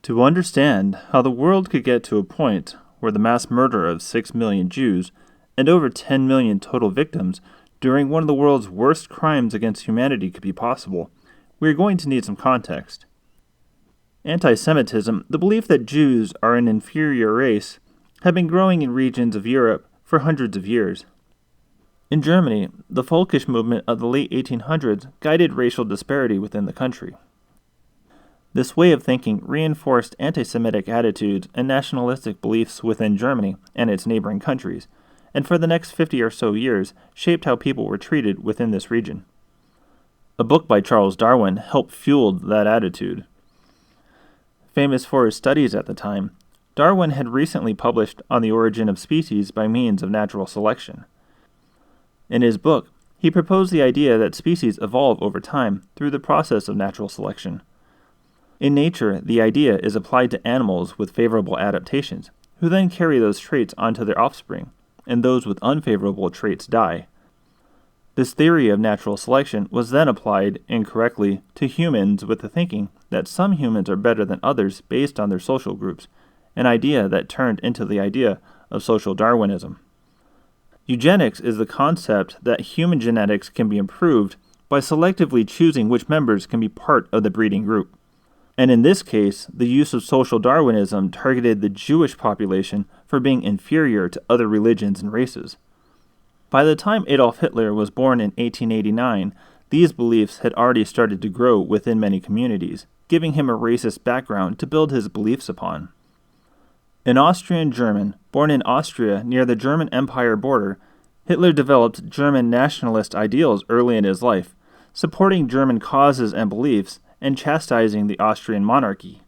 To understand how the world could get to a point where the mass murder of 6 million Jews and over 10 million total victims during one of the world's worst crimes against humanity could be possible, we are going to need some context. Anti-Semitism, the belief that Jews are an inferior race, have been growing in regions of Europe for hundreds of years. In Germany, the Völkisch movement of the late 1800s guided racial disparity within the country. This way of thinking reinforced anti-Semitic attitudes and nationalistic beliefs within Germany and its neighboring countries, and for the next 50 or so years shaped how people were treated within this region. A book by Charles Darwin helped fuel that attitude. Famous for his studies at the time, Darwin had recently published On the Origin of Species by Means of Natural Selection. In his book, he proposed the idea that species evolve over time through the process of natural selection. In nature, the idea is applied to animals with favorable adaptations, who then carry those traits onto their offspring, and those with unfavorable traits die. This theory of natural selection was then applied incorrectly to humans with the thinking that some humans are better than others based on their social groups, an idea that turned into the idea of social Darwinism. Eugenics is the concept that human genetics can be improved by selectively choosing which members can be part of the breeding group. And in this case, the use of social Darwinism targeted the Jewish population for being inferior to other religions and races. By the time Adolf Hitler was born in 1889, these beliefs had already started to grow within many communities, giving him a racist background to build his beliefs upon. An Austrian German, born in Austria near the German Empire border, Hitler developed German nationalist ideals early in his life, supporting German causes and beliefs and chastising the Austrian monarchy.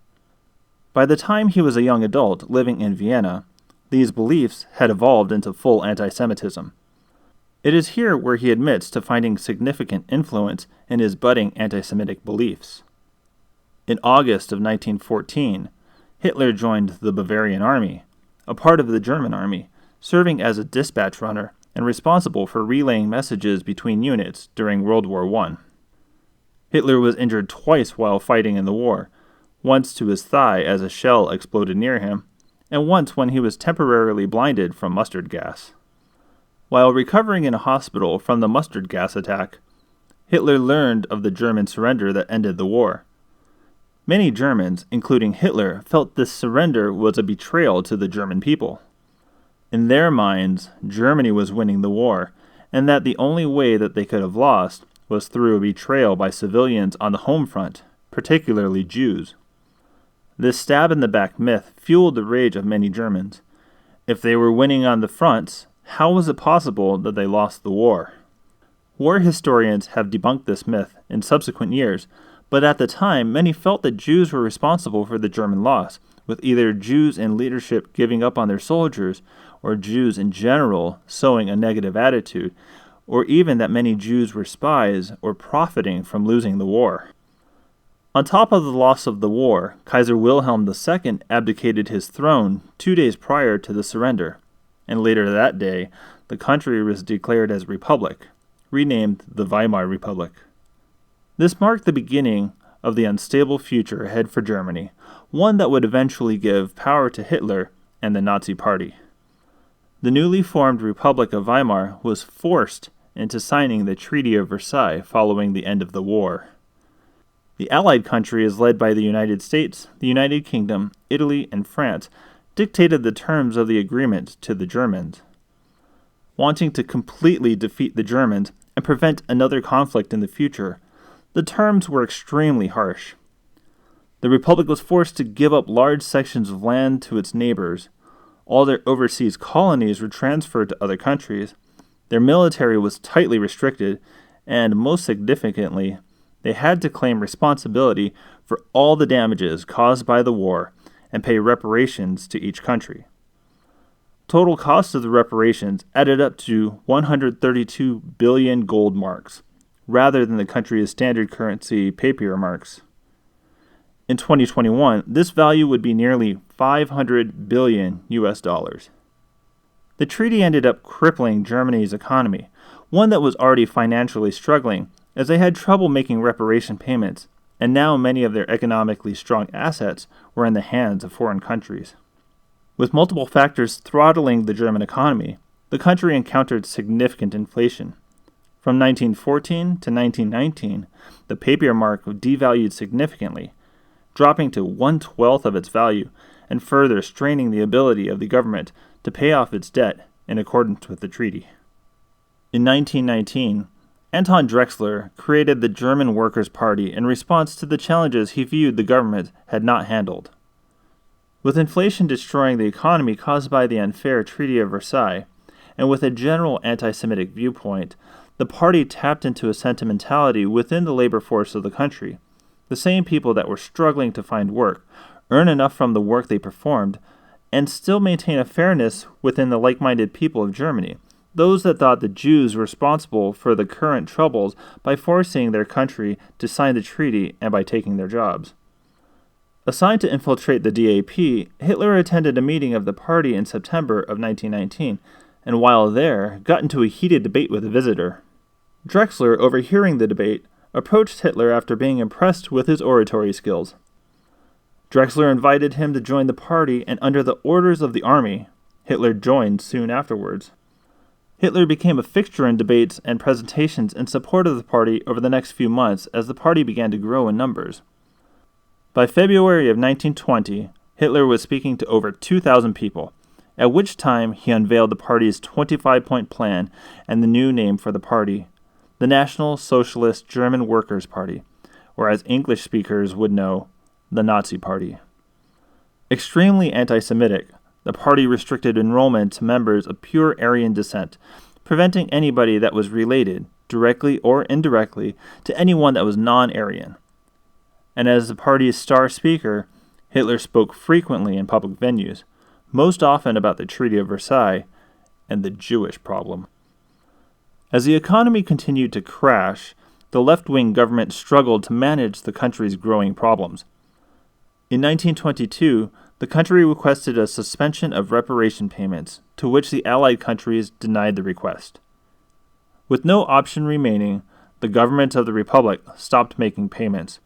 By the time he was a young adult living in Vienna, these beliefs had evolved into full anti-Semitism. It is here where he admits to finding significant influence in his budding anti-Semitic beliefs. In August of 1914, Hitler joined the Bavarian Army, a part of the German Army, serving as a dispatch runner and responsible for relaying messages between units during World War I. Hitler was injured twice while fighting in the war, once to his thigh as a shell exploded near him, and once when he was temporarily blinded from mustard gas. While recovering in a hospital from the mustard gas attack, Hitler learned of the German surrender that ended the war. Many Germans, including Hitler, felt this surrender was a betrayal to the German people. In their minds, Germany was winning the war, and that the only way that they could have lost was through a betrayal by civilians on the home front, particularly Jews. This stab-in-the-back myth fueled the rage of many Germans. If they were winning on the fronts, how was it possible that they lost the war? War historians have debunked this myth in subsequent years, but at the time many felt that Jews were responsible for the German loss, with either Jews in leadership giving up on their soldiers, or Jews in general sowing a negative attitude, or even that many Jews were spies or profiting from losing the war. On top of the loss of the war, Kaiser Wilhelm II abdicated his throne 2 days prior to the surrender, and later that day, the country was declared as a republic, renamed the Weimar Republic. This marked the beginning of the unstable future ahead for Germany, one that would eventually give power to Hitler and the Nazi Party. The newly formed Republic of Weimar was forced into signing the Treaty of Versailles following the end of the war. The Allied countries led by the United States, the United Kingdom, Italy, and France dictated the terms of the agreement to the Germans. Wanting to completely defeat the Germans and prevent another conflict in the future, the terms were extremely harsh. The Republic was forced to give up large sections of land to its neighbors. All their overseas colonies were transferred to other countries. Their military was tightly restricted, and most significantly, they had to claim responsibility for all the damages caused by the war and pay reparations to each country. Total cost of the reparations added up to 132 billion gold marks, rather than the country's standard currency papier marks. In 2021, this value would be nearly 500 billion US dollars. The treaty ended up crippling Germany's economy, one that was already financially struggling as they had trouble making reparation payments and now many of their economically strong assets were in the hands of foreign countries. With multiple factors throttling the German economy, the country encountered significant inflation. From 1914 to 1919, the papier mark devalued significantly, dropping to 1/12 of its value and further straining the ability of the government to pay off its debt in accordance with the treaty. In 1919, Anton Drexler created the German Workers' Party in response to the challenges he viewed the government had not handled. With inflation destroying the economy caused by the unfair Treaty of Versailles, and with a general anti-Semitic viewpoint, the party tapped into a sentimentality within the labor force of the country. The same people that were struggling to find work, earn enough from the work they performed, and still maintain a fairness within the like-minded people of Germany, those that thought the Jews were responsible for the current troubles by forcing their country to sign the treaty and by taking their jobs. Assigned to infiltrate the DAP, Hitler attended a meeting of the party in September of 1919, and while there, got into a heated debate with a visitor. Drexler, overhearing the debate, approached Hitler after being impressed with his oratory skills. Drexler invited him to join the party, and under the orders of the army, Hitler joined soon afterwards. Hitler became a fixture in debates and presentations in support of the party over the next few months as the party began to grow in numbers. By February of 1920, Hitler was speaking to over 2,000 people, at which time he unveiled the party's 25-point plan and the new name for the party, the National Socialist German Workers' Party, or as English speakers would know, the Nazi Party. Extremely anti-Semitic, the party restricted enrollment to members of pure Aryan descent, preventing anybody that was related, directly or indirectly, to anyone that was non-Aryan. And as the party's star speaker, Hitler spoke frequently in public venues, most often about the Treaty of Versailles and the Jewish problem. As the economy continued to crash, the left-wing government struggled to manage the country's growing problems. In 1922, the country requested a suspension of reparation payments, to which the Allied countries denied the request. With no option remaining, the government of the Republic stopped making payments.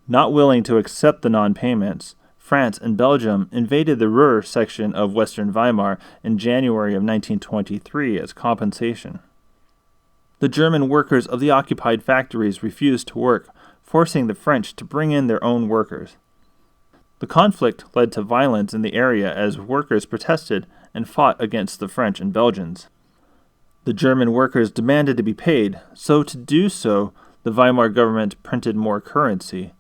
Not willing to accept the non-payments, France and Belgium invaded the Ruhr section of Western Weimar in January of 1923 as compensation. The German workers of the occupied factories refused to work, forcing the French to bring in their own workers. The conflict led to violence in the area as workers protested and fought against the French and Belgians. The German workers demanded to be paid, so to do so, the Weimar government printed more currency.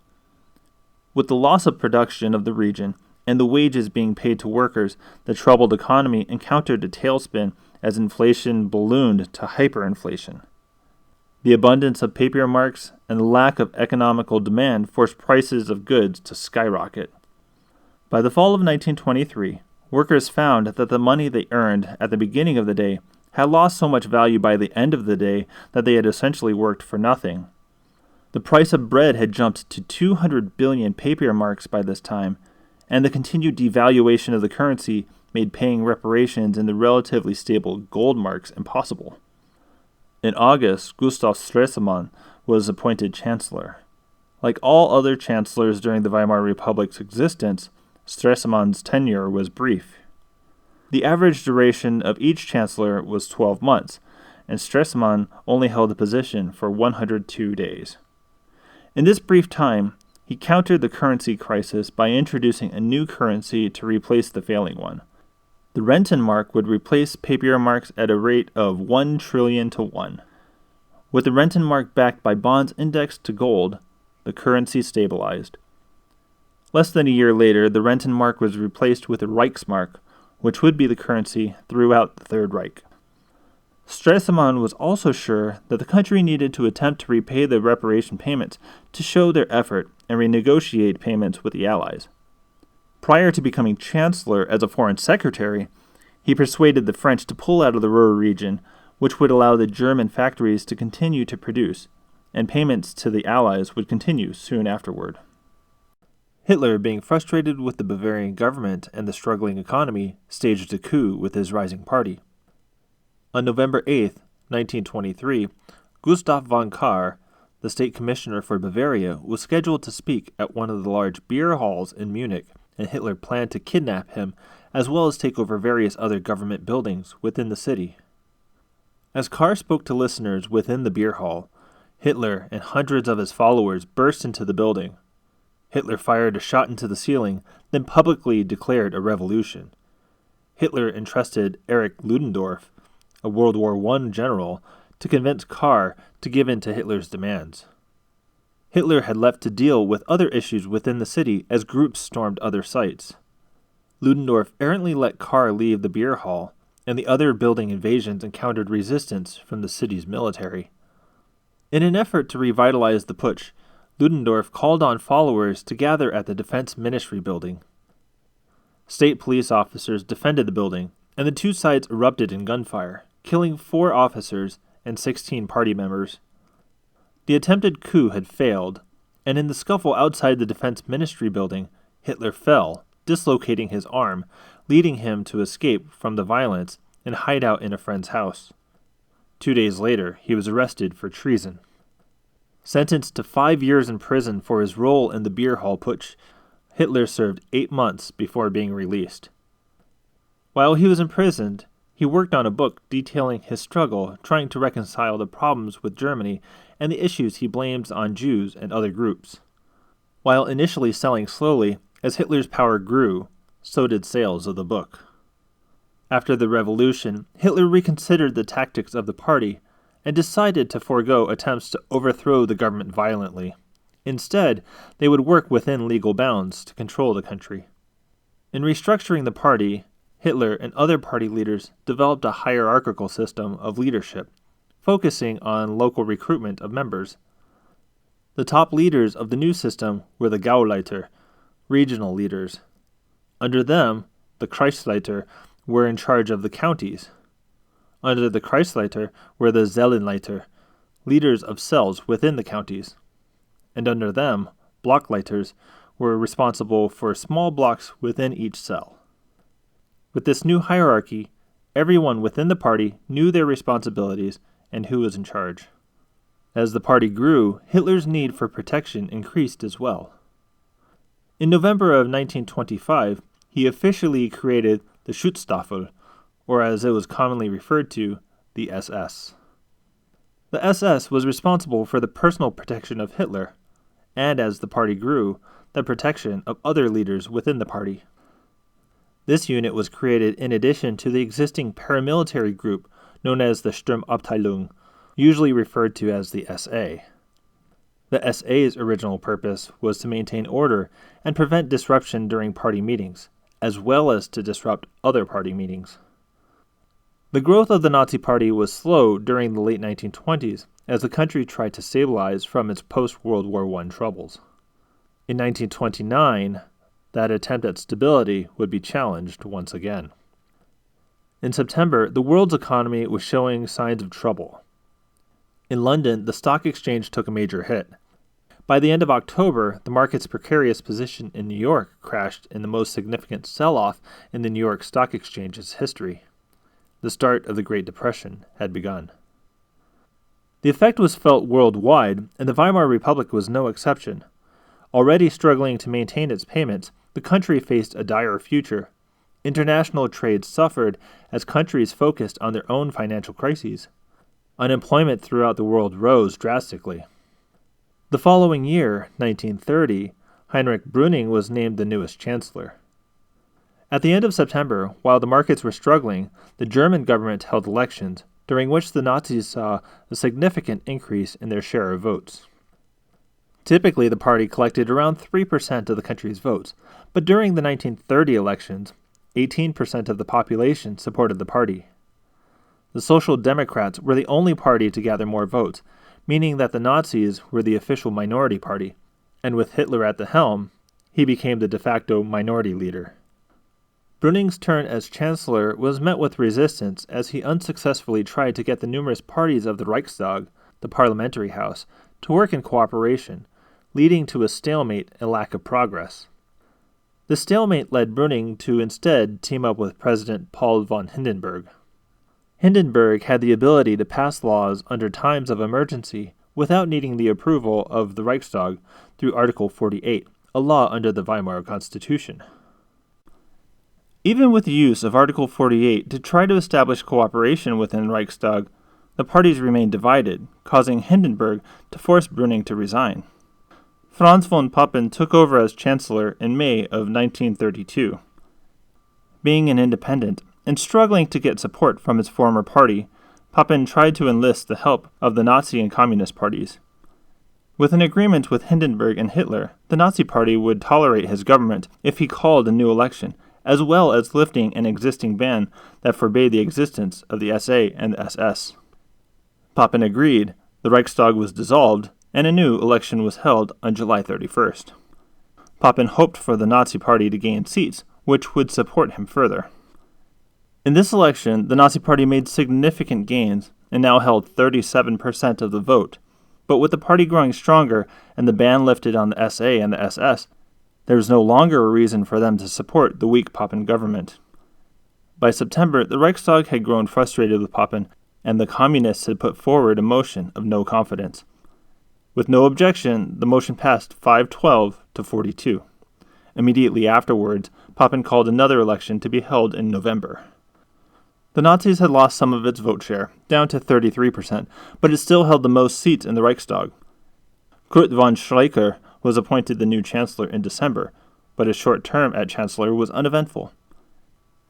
With the loss of production of the region and the wages being paid to workers, the troubled economy encountered a tailspin as inflation ballooned to hyperinflation. The abundance of papier marks and the lack of economical demand forced prices of goods to skyrocket. By the fall of 1923, workers found that the money they earned at the beginning of the day had lost so much value by the end of the day that they had essentially worked for nothing. The price of bread had jumped to 200 billion papier marks by this time, and the continued devaluation of the currency made paying reparations in the relatively stable gold marks impossible. In August, Gustav Stresemann was appointed chancellor. Like all other chancellors during the Weimar Republic's existence, Stresemann's tenure was brief. The average duration of each chancellor was 12 months, and Stresemann only held the position for 102 days. In this brief time, he countered the currency crisis by introducing a new currency to replace the failing one. The Rentenmark would replace papier marks at a rate of 1 trillion to 1. With the Rentenmark backed by bonds indexed to gold, the currency stabilized. Less than a year later, the Rentenmark was replaced with the Reichsmark, which would be the currency throughout the Third Reich. Stresemann was also sure that the country needed to attempt to repay the reparation payments to show their effort and renegotiate payments with the Allies. Prior to becoming chancellor as a foreign secretary, he persuaded the French to pull out of the Ruhr region, which would allow the German factories to continue to produce, and payments to the Allies would continue soon afterward. Hitler, being frustrated with the Bavarian government and the struggling economy, staged a coup with his rising party. On November 8, 1923, Gustav von Kahr, the state commissioner for Bavaria, was scheduled to speak at one of the large beer halls in Munich, and Hitler planned to kidnap him, as well as take over various other government buildings within the city. As Carr spoke to listeners within the beer hall, Hitler and hundreds of his followers burst into the building. Hitler fired a shot into the ceiling, then publicly declared a revolution. Hitler entrusted Erich Ludendorff, a World War I general, to convince Carr to give in to Hitler's demands. Hitler had left to deal with other issues within the city as groups stormed other sites. Ludendorff errantly let Carr leave the beer hall, and the other building invasions encountered resistance from the city's military. In an effort to revitalize the putsch, Ludendorff called on followers to gather at the Defense Ministry building. State police officers defended the building, and the two sides erupted in gunfire, killing 4 officers and 16 party members. The attempted coup had failed, and in the scuffle outside the Defense Ministry building, Hitler fell, dislocating his arm, leading him to escape from the violence and hide out in a friend's house. 2 days later, he was arrested for treason. Sentenced to 5 years in prison for his role in the beer hall putsch, Hitler served 8 months before being released. While he was imprisoned, he worked on a book detailing his struggle trying to reconcile the problems with Germany and the issues he blames on Jews and other groups. While initially selling slowly, as Hitler's power grew, so did sales of the book. After the revolution, Hitler reconsidered the tactics of the party and decided to forego attempts to overthrow the government violently. Instead, they would work within legal bounds to control the country. In restructuring the party, Hitler and other party leaders developed a hierarchical system of leadership, focusing on local recruitment of members. The top leaders of the new system were the Gauleiter, regional leaders. Under them, the Kreisleiter were in charge of the counties. Under the Kreisleiter were the Zellenleiter, leaders of cells within the counties. And under them, Blockleiters were responsible for small blocks within each cell. With this new hierarchy, everyone within the party knew their responsibilities and who was in charge. As the party grew, Hitler's need for protection increased as well. In November of 1925, he officially created the Schutzstaffel, or as it was commonly referred to, the SS. The SS was responsible for the personal protection of Hitler, and as the party grew, the protection of other leaders within the party. This unit was created in addition to the existing paramilitary group known as the Sturmabteilung, usually referred to as the SA. The SA's original purpose was to maintain order and prevent disruption during party meetings, as well as to disrupt other party meetings. The growth of the Nazi Party was slow during the late 1920s as the country tried to stabilize from its post-World War I troubles. In 1929, that attempt at stability would be challenged once again. In September, the world's economy was showing signs of trouble. In London, the stock exchange took a major hit. By the end of October, the market's precarious position in New York crashed in the most significant sell-off in the New York Stock Exchange's history. The start of the Great Depression had begun. The effect was felt worldwide, and the Weimar Republic was no exception. Already struggling to maintain its payments, the country faced a dire future. International trade suffered as countries focused on their own financial crises. Unemployment throughout the world rose drastically. The following year, 1930, Heinrich Brüning was named the newest chancellor. At the end of September, while the markets were struggling, the German government held elections, during which the Nazis saw a significant increase in their share of votes. Typically, the party collected around 3% of the country's votes, but during the 1930 elections, 18% of the population supported the party. The Social Democrats were the only party to gather more votes, meaning that the Nazis were the official minority party, and with Hitler at the helm, he became the de facto minority leader. Brüning's turn as chancellor was met with resistance as he unsuccessfully tried to get the numerous parties of the Reichstag, the parliamentary house, to work in cooperation, leading to a stalemate and lack of progress. The stalemate led Brüning to instead team up with President Paul von Hindenburg. Hindenburg had the ability to pass laws under times of emergency without needing the approval of the Reichstag through Article 48, a law under the Weimar Constitution. Even with the use of Article 48 to try to establish cooperation within the Reichstag, the parties remained divided, causing Hindenburg to force Brüning to resign. Franz von Papen took over as Chancellor in May of 1932. Being an independent and struggling to get support from his former party, Papen tried to enlist the help of the Nazi and Communist parties. With an agreement with Hindenburg and Hitler, the Nazi Party would tolerate his government if he called a new election, as well as lifting an existing ban that forbade the existence of the SA and the SS. Papen agreed, the Reichstag was dissolved, and a new election was held on July 31st. Papen hoped for the Nazi Party to gain seats, which would support him further. In this election, the Nazi Party made significant gains and now held 37% of the vote. But with the party growing stronger and the ban lifted on the SA and the SS, there was no longer a reason for them to support the weak Papen government. By September, the Reichstag had grown frustrated with Papen, and the Communists had put forward a motion of no confidence. With no objection, the motion passed 512 to 42. Immediately afterwards, Papen called another election to be held in November. The Nazis had lost some of its vote share, down to 33%, but it still held the most seats in the Reichstag. Kurt von Schleicher was appointed the new chancellor in December, but his short term as chancellor was uneventful.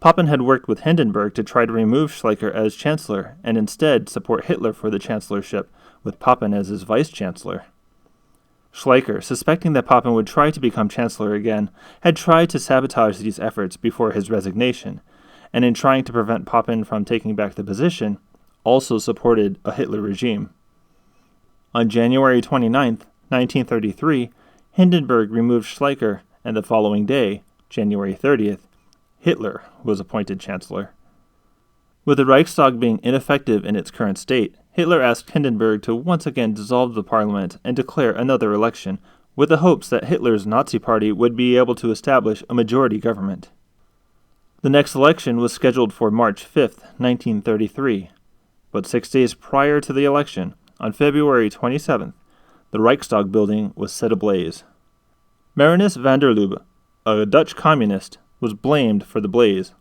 Papen had worked with Hindenburg to try to remove Schleicher as chancellor and instead support Hitler for the chancellorship, with Papen as his vice-chancellor. Schleicher, suspecting that Papen would try to become chancellor again, had tried to sabotage these efforts before his resignation, and in trying to prevent Papen from taking back the position, also supported a Hitler regime. On January 29, 1933, Hindenburg removed Schleicher, and the following day, January 30th, Hitler was appointed chancellor. With the Reichstag being ineffective in its current state, Hitler asked Hindenburg to once again dissolve the parliament and declare another election, with the hopes that Hitler's Nazi Party would be able to establish a majority government. The next election was scheduled for March 5, 1933, but 6 days prior to the election, on February 27th, the Reichstag building was set ablaze. Marinus van der Lubbe, a Dutch communist, was blamed for the blaze.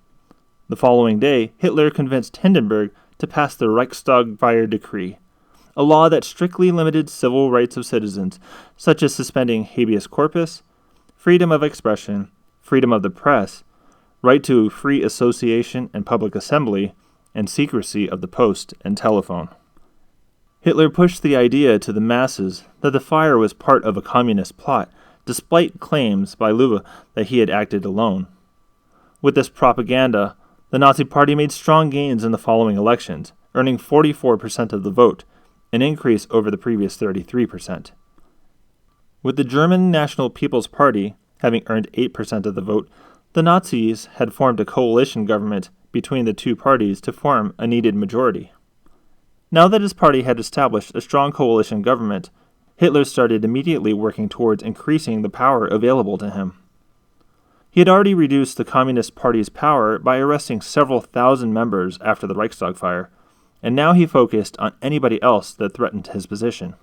The following day, Hitler convinced Hindenburg to pass the Reichstag Fire Decree, a law that strictly limited civil rights of citizens, such as suspending habeas corpus, freedom of expression, freedom of the press, right to free association and public assembly, and secrecy of the post and telephone. Hitler pushed the idea to the masses that the fire was part of a communist plot, despite claims by Lubbe that he had acted alone. With this propaganda, the Nazi Party made strong gains in the following elections, earning 44% of the vote, an increase over the previous 33%. With the German National People's Party having earned 8% of the vote, the Nazis had formed a coalition government between the two parties to form a needed majority. Now that his party had established a strong coalition government, Hitler started immediately working towards increasing the power available to him. He had already reduced the Communist Party's power by arresting several thousand members after the Reichstag fire, and now he focused on anybody else that threatened his position.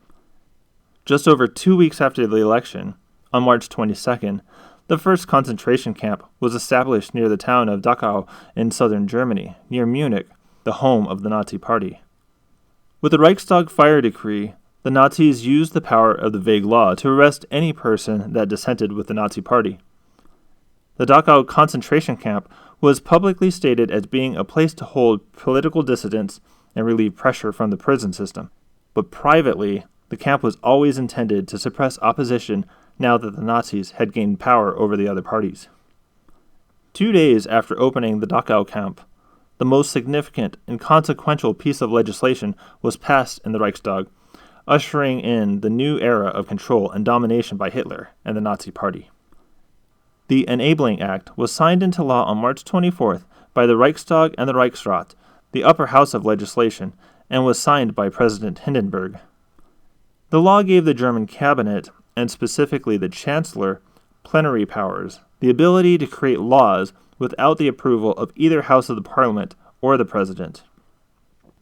Just over 2 weeks after the election, on March 22nd, the first concentration camp was established near the town of Dachau in southern Germany, near Munich, the home of the Nazi Party. With the Reichstag Fire Decree, the Nazis used the power of the vague law to arrest any person that dissented with the Nazi Party. The Dachau concentration camp was publicly stated as being a place to hold political dissidents and relieve pressure from the prison system, but privately, the camp was always intended to suppress opposition now that the Nazis had gained power over the other parties. 2 days after opening the Dachau camp, the most significant and consequential piece of legislation was passed in the Reichstag, ushering in the new era of control and domination by Hitler and the Nazi Party. The Enabling Act was signed into law on March 24th by the Reichstag and the Reichsrat, the upper house of legislation, and was signed by President Hindenburg. The law gave the German cabinet, and specifically the Chancellor, plenary powers, the ability to create laws without the approval of either house of the parliament or the president.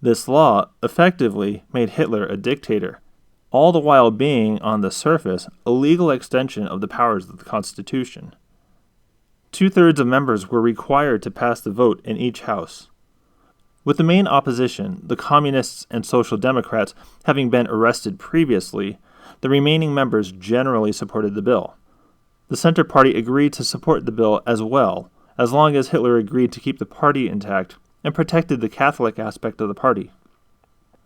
This law effectively made Hitler a dictator, all the while being, on the surface, a legal extension of the powers of the Constitution. 2/3 of members were required to pass the vote in each house. With the main opposition, the Communists and Social Democrats, having been arrested previously, the remaining members generally supported the bill. The Center Party agreed to support the bill as well, as long as Hitler agreed to keep the party intact and protected the Catholic aspect of the party.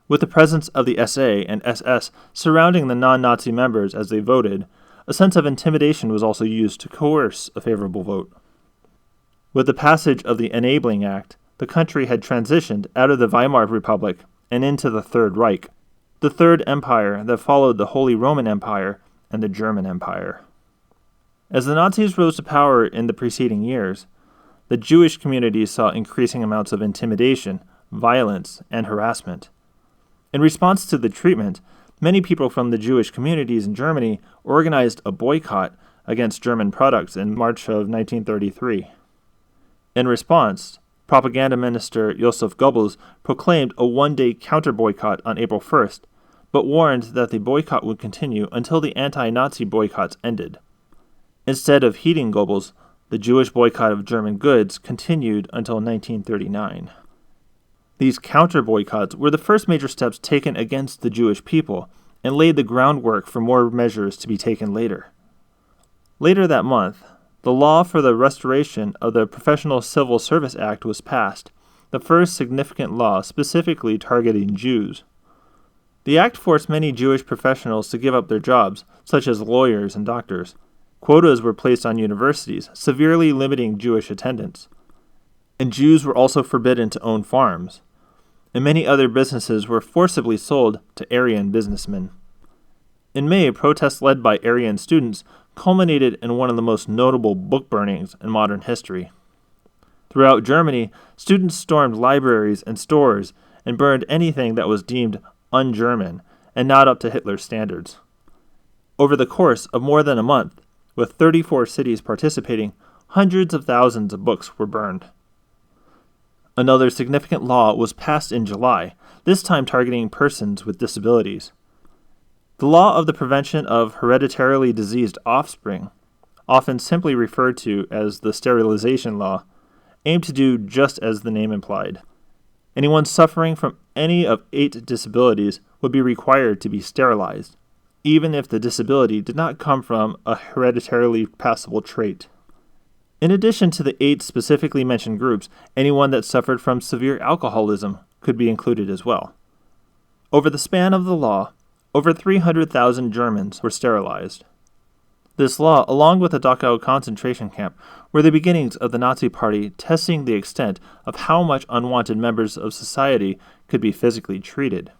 With the presence of the SA and SS surrounding the non-Nazi members as they voted, a sense of intimidation was also used to coerce a favorable vote. With the passage of the Enabling Act, the country had transitioned out of the Weimar Republic and into the Third Reich, the Third Empire that followed the Holy Roman Empire and the German Empire. As the Nazis rose to power in the preceding years, the Jewish community saw increasing amounts of intimidation, violence, and harassment. In response to the treatment, many people from the Jewish communities in Germany organized a boycott against German products in March of 1933. In response, Propaganda Minister Joseph Goebbels proclaimed a one-day counter-boycott on April 1st, but warned that the boycott would continue until the anti-Nazi boycotts ended. Instead of heeding Goebbels, the Jewish boycott of German goods continued until 1939. These counter-boycotts were the first major steps taken against the Jewish people and laid the groundwork for more measures to be taken later. Later that month, the law for the restoration of the Professional Civil Service Act was passed, the first significant law specifically targeting Jews. The act forced many Jewish professionals to give up their jobs, such as lawyers and doctors. Quotas were placed on universities, severely limiting Jewish attendance. And Jews were also forbidden to own farms. And many other businesses were forcibly sold to Aryan businessmen. In May, protests led by Aryan students culminated in one of the most notable book burnings in modern history. Throughout Germany, students stormed libraries and stores and burned anything that was deemed un-German and not up to Hitler's standards. Over the course of more than a month, with 34 cities participating, hundreds of thousands of books were burned. Another significant law was passed in July, this time targeting persons with disabilities. The law of the prevention of hereditarily diseased offspring, often simply referred to as the sterilization law, aimed to do just as the name implied. Anyone suffering from any of 8 disabilities would be required to be sterilized, even if the disability did not come from a hereditarily passable trait. In addition to the 8 specifically mentioned groups, anyone that suffered from severe alcoholism could be included as well. Over the span of the law, over 300,000 Germans were sterilized. This law, along with the Dachau concentration camp, were the beginnings of the Nazi Party testing the extent of how much unwanted members of society could be physically treated.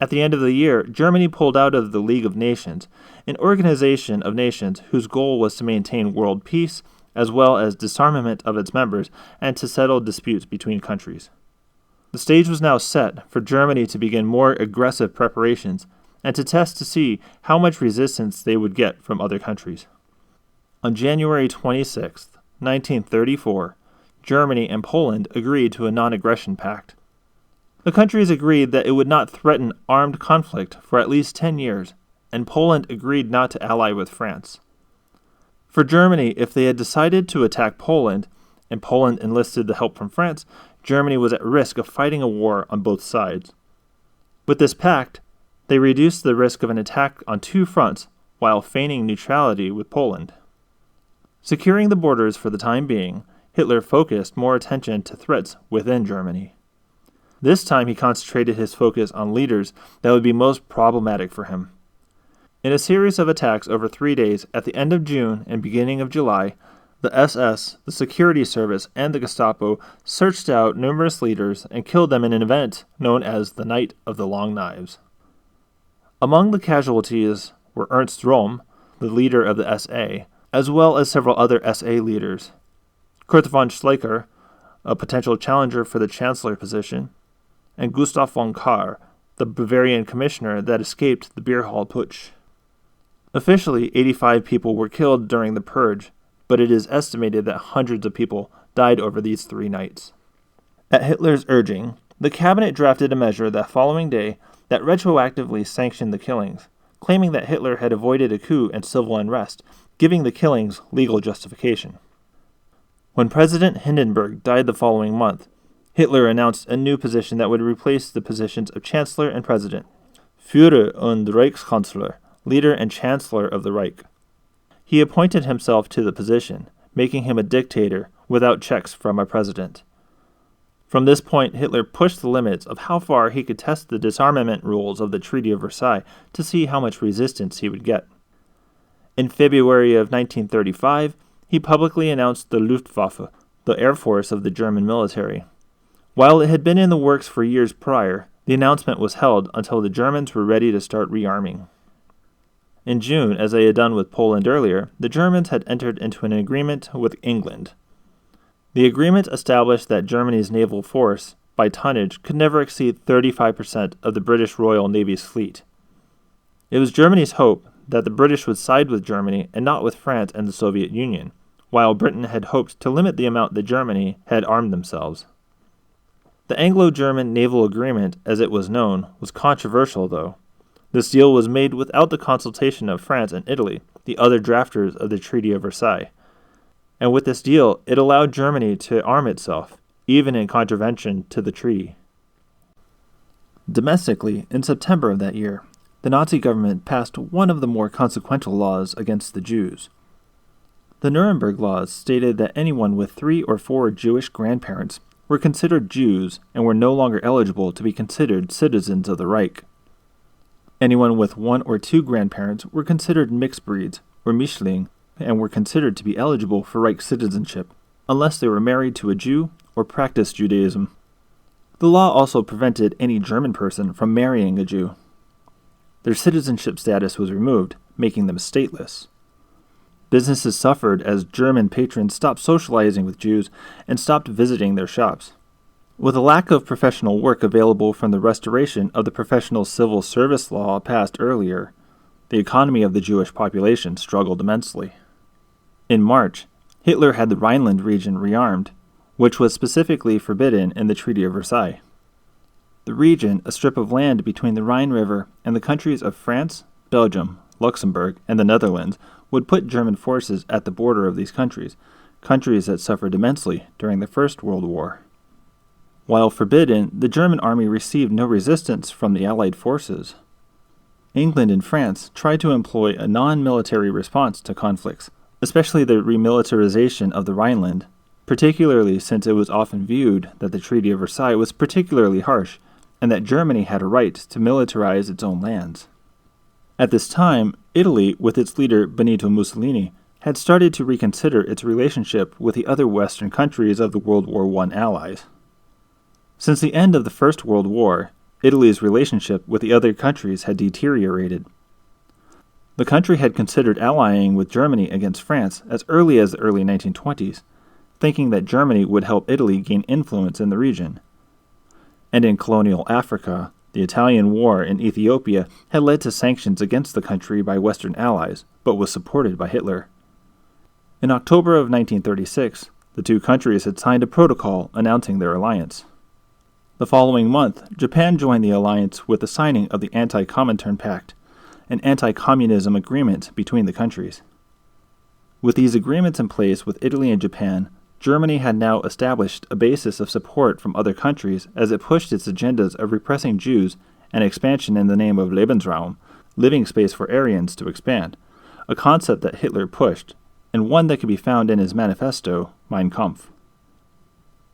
At the end of the year, Germany pulled out of the League of Nations, an organization of nations whose goal was to maintain world peace as well as disarmament of its members and to settle disputes between countries. The stage was now set for Germany to begin more aggressive preparations and to test to see how much resistance they would get from other countries. On January 26, 1934, Germany and Poland agreed to a non-aggression pact. The countries agreed that it would not threaten armed conflict for at least 10 years, and Poland agreed not to ally with France. For Germany, if they had decided to attack Poland, and Poland enlisted the help from France, Germany was at risk of fighting a war on both sides. With this pact, they reduced the risk of an attack on 2 fronts while feigning neutrality with Poland. Securing the borders for the time being, Hitler focused more attention to threats within Germany. This time he concentrated his focus on leaders that would be most problematic for him. In a series of attacks over 3 days at the end of June and beginning of July, the SS, the Security Service, and the Gestapo searched out numerous leaders and killed them in an event known as the Night of the Long Knives. Among the casualties were Ernst Röhm, the leader of the SA, as well as several other SA leaders, Kurt von Schleicher, a potential challenger for the chancellor position, and Gustav von Kahr, the Bavarian commissioner that escaped the beer hall putsch. Officially, 85 people were killed during the purge, but it is estimated that hundreds of people died over these 3 nights. At Hitler's urging, the cabinet drafted a measure that following day that retroactively sanctioned the killings, claiming that Hitler had avoided a coup and civil unrest, giving the killings legal justification. When President Hindenburg died the following month, Hitler announced a new position that would replace the positions of Chancellor and President, Führer und Reichskanzler, leader and Chancellor of the Reich. He appointed himself to the position, making him a dictator without checks from a president. From this point, Hitler pushed the limits of how far he could test the disarmament rules of the Treaty of Versailles to see how much resistance he would get. In February of 1935, he publicly announced the Luftwaffe, the air force of the German military. While it had been in the works for years prior, the announcement was held until the Germans were ready to start rearming. In June, as they had done with Poland earlier, the Germans had entered into an agreement with England. The agreement established that Germany's naval force, by tonnage, could never exceed 35% of the British Royal Navy's fleet. It was Germany's hope that the British would side with Germany and not with France and the Soviet Union, while Britain had hoped to limit the amount that Germany had armed themselves. The Anglo-German Naval Agreement, as it was known, was controversial, though. This deal was made without the consultation of France and Italy, the other drafters of the Treaty of Versailles. And with this deal, it allowed Germany to arm itself, even in contravention to the treaty. Domestically, in September of that year, the Nazi government passed one of the more consequential laws against the Jews. The Nuremberg laws stated that anyone with 3 or 4 Jewish grandparents were considered Jews and were no longer eligible to be considered citizens of the Reich. Anyone with 1 or 2 grandparents were considered mixed breeds, or Mischling, and were considered to be eligible for Reich citizenship, unless they were married to a Jew or practiced Judaism. The law also prevented any German person from marrying a Jew. Their citizenship status was removed, making them stateless. Businesses suffered as German patrons stopped socializing with Jews and stopped visiting their shops. With a lack of professional work available from the restoration of the professional civil service law passed earlier, the economy of the Jewish population struggled immensely. In March, Hitler had the Rhineland region rearmed, which was specifically forbidden in the Treaty of Versailles. The region, a strip of land between the Rhine River and the countries of France, Belgium, Luxembourg, and the Netherlands, would put German forces at the border of these countries, countries that suffered immensely during the First World War. While forbidden, the German army received no resistance from the Allied forces. England and France tried to employ a non-military response to conflicts, especially the remilitarization of the Rhineland, particularly since it was often viewed that the Treaty of Versailles was particularly harsh and that Germany had a right to militarize its own lands. At this time, Italy, with its leader Benito Mussolini, had started to reconsider its relationship with the other Western countries of the World War I allies. Since the end of the First World War, Italy's relationship with the other countries had deteriorated. The country had considered allying with Germany against France as early as the early 1920s, thinking that Germany would help Italy gain influence in the region. And in colonial Africa, the Italian War in Ethiopia had led to sanctions against the country by Western allies, but was supported by Hitler. In October of 1936, the two countries had signed a protocol announcing their alliance. The following month, Japan joined the alliance with the signing of the Anti-Comintern Pact, an anti-communism agreement between the countries. With these agreements in place with Italy and Japan, Germany had now established a basis of support from other countries as it pushed its agendas of repressing Jews and expansion in the name of Lebensraum, living space for Aryans to expand, a concept that Hitler pushed, and one that can be found in his manifesto, Mein Kampf.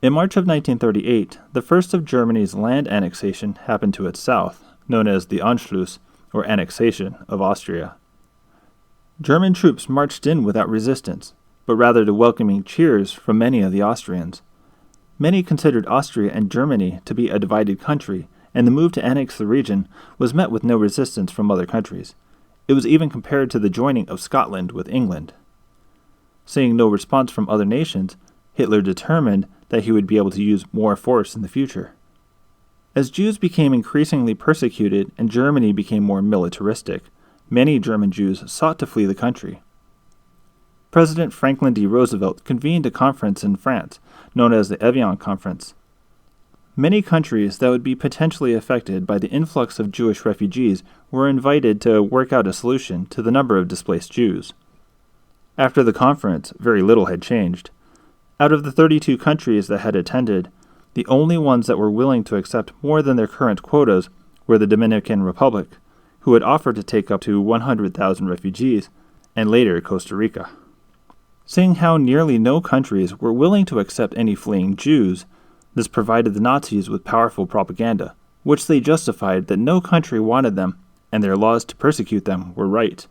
In March of 1938, the first of Germany's land annexation happened to its south, known as the Anschluss, or annexation, of Austria. German troops marched in without resistance, but rather to welcoming cheers from many of the Austrians. Many considered Austria and Germany to be a divided country, and the move to annex the region was met with no resistance from other countries. It was even compared to the joining of Scotland with England. Seeing no response from other nations, Hitler determined that he would be able to use more force in the future. As Jews became increasingly persecuted and Germany became more militaristic, many German Jews sought to flee the country. President Franklin D. Roosevelt convened a conference in France, known as the Evian Conference. Many countries that would be potentially affected by the influx of Jewish refugees were invited to work out a solution to the number of displaced Jews. After the conference, very little had changed. Out of the 32 countries that had attended, the only ones that were willing to accept more than their current quotas were the Dominican Republic, who had offered to take up to 100,000 refugees, and later Costa Rica. Seeing how nearly no countries were willing to accept any fleeing Jews, this provided the Nazis with powerful propaganda, which they justified that no country wanted them and their laws to persecute them were right.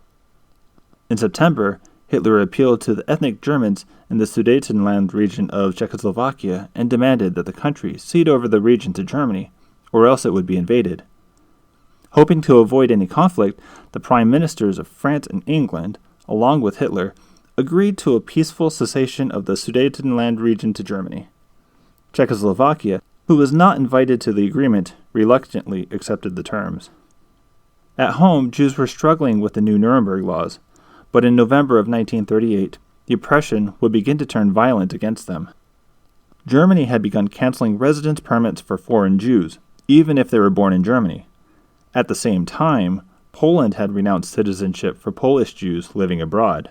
In September, Hitler appealed to the ethnic Germans in the Sudetenland region of Czechoslovakia and demanded that the country cede over the region to Germany, or else it would be invaded. Hoping to avoid any conflict, the prime ministers of France and England, along with Hitler, agreed to a peaceful cessation of the Sudetenland region to Germany. Czechoslovakia, who was not invited to the agreement, reluctantly accepted the terms. At home, Jews were struggling with the new Nuremberg laws, but in November of 1938, the oppression would begin to turn violent against them. Germany had begun canceling residence permits for foreign Jews, even if they were born in Germany. At the same time, Poland had renounced citizenship for Polish Jews living abroad.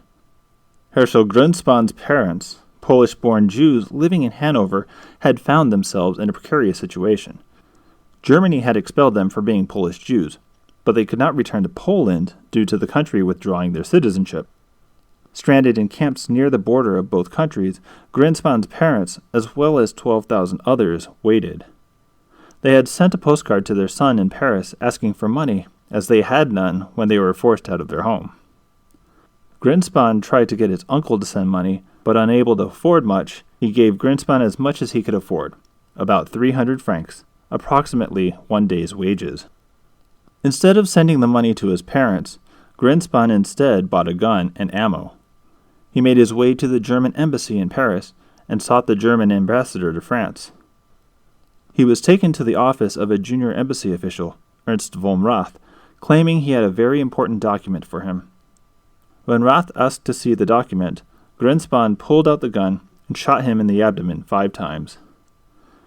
Herschel Grünspan's parents, Polish-born Jews living in Hanover, had found themselves in a precarious situation. Germany had expelled them for being Polish Jews, but they could not return to Poland due to the country withdrawing their citizenship. Stranded in camps near the border of both countries, Grünspan's parents, as well as 12,000 others, waited. They had sent a postcard to their son in Paris asking for money, as they had none when they were forced out of their home. Grünspan tried to get his uncle to send money, but unable to afford much, he gave Grünspan as much as he could afford, about 300 francs, approximately 1 day's wages. Instead of sending the money to his parents, Grünspan instead bought a gun and ammo. He made his way to the German embassy in Paris and sought the German ambassador to France. He was taken to the office of a junior embassy official, Ernst von Rath, claiming he had a very important document for him. When Rath asked to see the document, Grünspan pulled out the gun and shot him in the abdomen 5 times.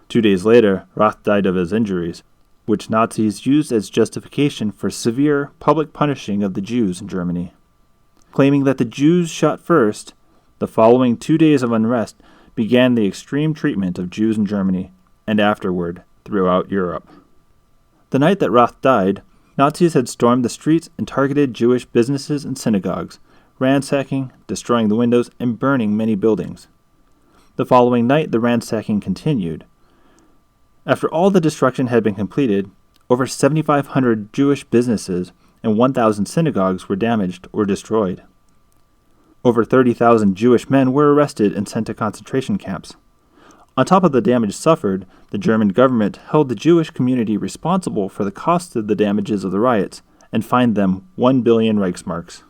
2 days later, Rath died of his injuries, which Nazis used as justification for severe public punishing of the Jews in Germany. Claiming that the Jews shot first, the following 2 days of unrest began the extreme treatment of Jews in Germany, and afterward throughout Europe. The night that Rath died, Nazis had stormed the streets and targeted Jewish businesses and synagogues, ransacking, destroying the windows, and burning many buildings. The following night, the ransacking continued. After all the destruction had been completed, over 7,500 Jewish businesses and 1,000 synagogues were damaged or destroyed. Over 30,000 Jewish men were arrested and sent to concentration camps. On top of the damage suffered, the German government held the Jewish community responsible for the cost of the damages of the riots and fined them 1 billion Reichsmarks.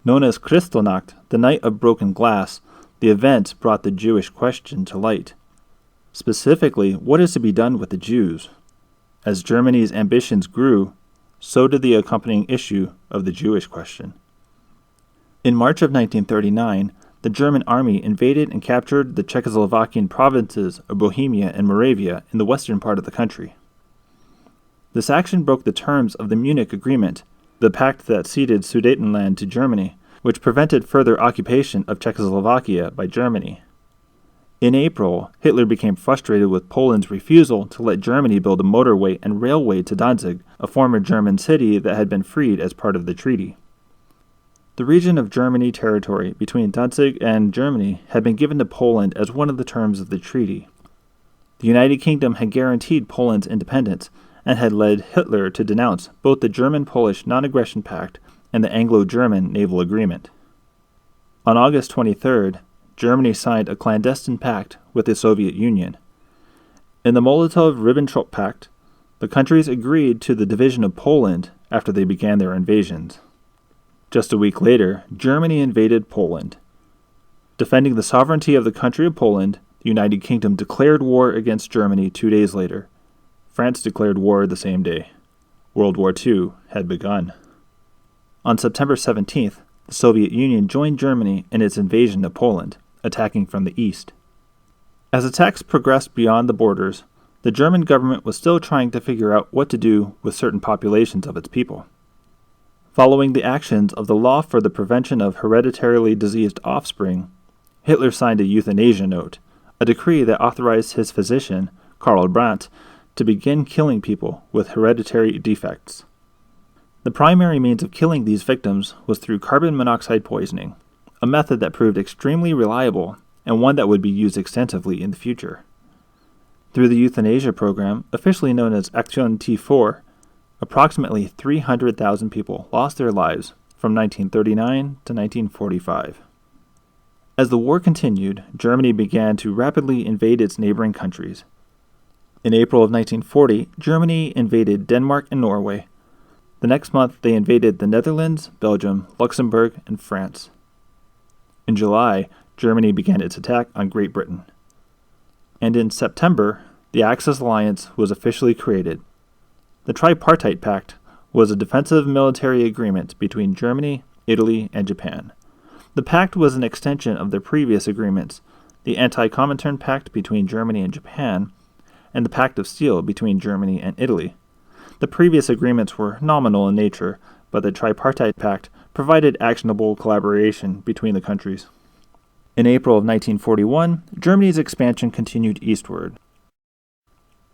Known as Kristallnacht, the Night of Broken Glass, the event brought the Jewish question to light. Specifically, what is to be done with the Jews? As Germany's ambitions grew, so did the accompanying issue of the Jewish question. In March of 1939, the German army invaded and captured the Czechoslovakian provinces of Bohemia and Moravia in the western part of the country. This action broke the terms of the Munich Agreement, the pact that ceded Sudetenland to Germany, which prevented further occupation of Czechoslovakia by Germany. In April, Hitler became frustrated with Poland's refusal to let Germany build a motorway and railway to Danzig, a former German city that had been freed as part of the treaty. The region of Germany territory between Danzig and Germany had been given to Poland as one of the terms of the treaty. The United Kingdom had guaranteed Poland's independence and had led Hitler to denounce both the German-Polish Non-Aggression Pact and the Anglo-German Naval Agreement. On August 23rd, Germany signed a clandestine pact with the Soviet Union. In the Molotov-Ribbentrop Pact, the countries agreed to the division of Poland after they began their invasions. Just a week later, Germany invaded Poland. Defending the sovereignty of the country of Poland, the United Kingdom declared war against Germany 2 days later. France declared war the same day. World War II had begun. On September 17th, the Soviet Union joined Germany in its invasion of Poland, attacking from the east. As attacks progressed beyond the borders, the German government was still trying to figure out what to do with certain populations of its people. Following the actions of the Law for the Prevention of Hereditarily Diseased Offspring, Hitler signed a euthanasia note, a decree that authorized his physician, Karl Brandt, to begin killing people with hereditary defects. The primary means of killing these victims was through carbon monoxide poisoning, a method that proved extremely reliable and one that would be used extensively in the future. Through the euthanasia program, officially known as Aktion T4, approximately 300,000 people lost their lives from 1939 to 1945. As the war continued, Germany began to rapidly invade its neighboring countries. In April of 1940, Germany invaded Denmark and Norway. The next month, they invaded the Netherlands, Belgium, Luxembourg, and France. In July, Germany began its attack on Great Britain. And in September, the Axis alliance was officially created. The Tripartite Pact was a defensive military agreement between Germany, Italy, and Japan. The pact was an extension of the previous agreements, the Anti-Comintern Pact between Germany and Japan, and the Pact of Steel between Germany and Italy. The previous agreements were nominal in nature, but the Tripartite Pact provided actionable collaboration between the countries. In April of 1941, Germany's expansion continued eastward.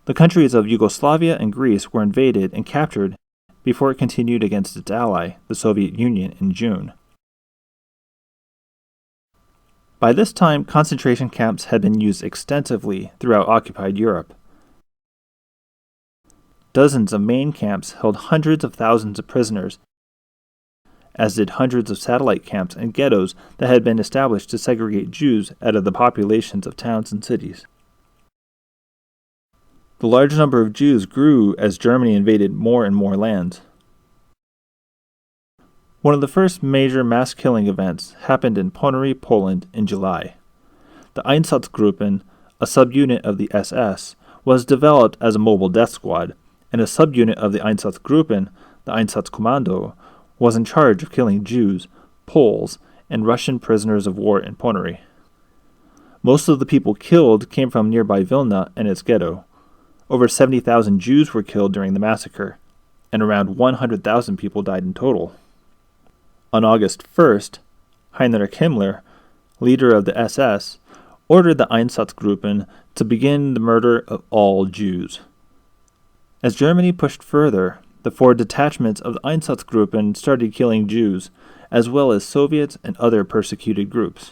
The countries of Yugoslavia and Greece were invaded and captured before it continued against its ally, the Soviet Union, in June. By this time, concentration camps had been used extensively throughout occupied Europe. Dozens of main camps held hundreds of thousands of prisoners, as did hundreds of satellite camps and ghettos that had been established to segregate Jews out of the populations of towns and cities. The large number of Jews grew as Germany invaded more and more lands. One of the first major mass killing events happened in Ponery, Poland in July. The Einsatzgruppen, a subunit of the SS, was developed as a mobile death squad, and a subunit of the Einsatzgruppen, the Einsatzkommando, was in charge of killing Jews, Poles, and Russian prisoners of war in Ponery. Most of the people killed came from nearby Vilna and its ghetto. Over 70,000 Jews were killed during the massacre, and around 100,000 people died in total. On August 1st, Heinrich Himmler, leader of the SS, ordered the Einsatzgruppen to begin the murder of all Jews. As Germany pushed further, the 4 detachments of the Einsatzgruppen started killing Jews, as well as Soviets and other persecuted groups.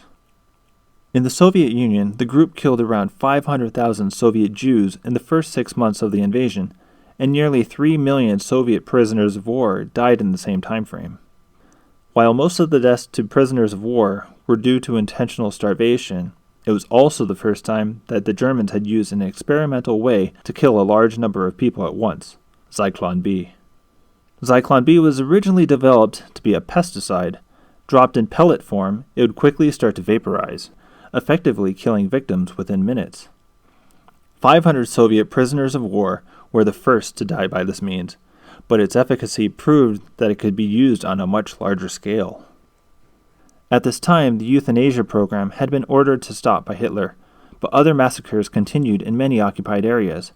In the Soviet Union, the group killed around 500,000 Soviet Jews in the first 6 months of the invasion, and nearly 3 million Soviet prisoners of war died in the same time frame. While most of the deaths to prisoners of war were due to intentional starvation, it was also the first time that the Germans had used an experimental way to kill a large number of people at once, Zyklon B. Zyklon B was originally developed to be a pesticide. Dropped in pellet form, it would quickly start to vaporize, effectively killing victims within minutes. 500 Soviet prisoners of war were the first to die by this means, but its efficacy proved that it could be used on a much larger scale. At this time, the euthanasia program had been ordered to stop by Hitler, but other massacres continued in many occupied areas.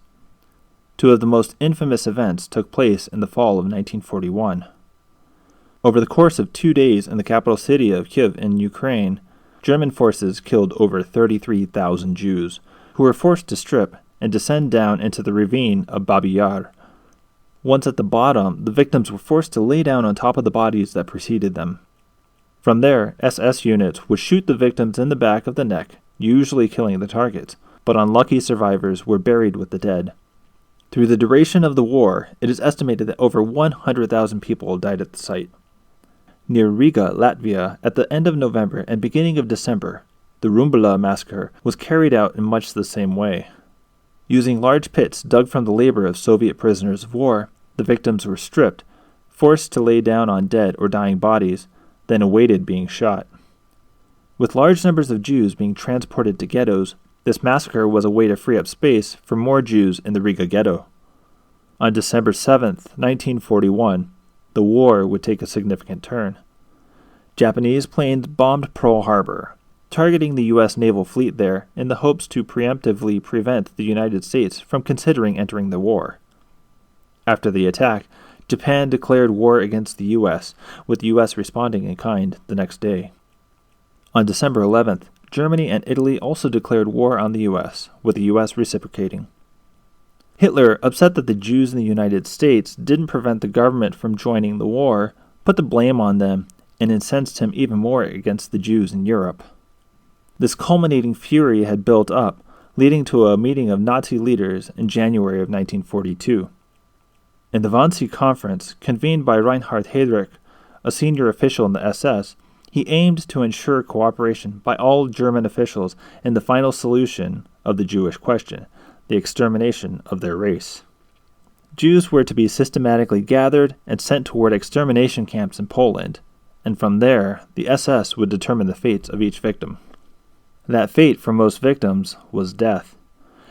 2 of the most infamous events took place in the fall of 1941. Over the course of 2 days in the capital city of Kyiv in Ukraine, German forces killed over 33,000 Jews, who were forced to strip and descend down into the ravine of Babi Yar. Once at the bottom, the victims were forced to lay down on top of the bodies that preceded them. From there, SS units would shoot the victims in the back of the neck, usually killing the targets, but unlucky survivors were buried with the dead. Through the duration of the war, it is estimated that over 100,000 people died at the site. Near Riga, Latvia, at the end of November and beginning of December, the Rumbula massacre was carried out in much the same way. Using large pits dug from the labor of Soviet prisoners of war, the victims were stripped, forced to lay down on dead or dying bodies, then awaited being shot. With large numbers of Jews being transported to ghettos, this massacre was a way to free up space for more Jews in the Riga ghetto. On December 7, 1941, the war would take a significant turn. Japanese planes bombed Pearl Harbor, targeting the U.S. naval fleet there in the hopes to preemptively prevent the United States from considering entering the war. After the attack, Japan declared war against the U.S., with the U.S. responding in kind the next day. On December 11th, Germany and Italy also declared war on the U.S., with the U.S. reciprocating. Hitler, upset that the Jews in the United States didn't prevent the government from joining the war, put the blame on them and incensed him even more against the Jews in Europe. This culminating fury had built up, leading to a meeting of Nazi leaders in January of 1942. In the Wannsee Conference, convened by Reinhard Heydrich, a senior official in the SS, he aimed to ensure cooperation by all German officials in the final solution of the Jewish question, the extermination of their race. Jews were to be systematically gathered and sent toward extermination camps in Poland, and from there, the SS would determine the fates of each victim. That fate for most victims was death,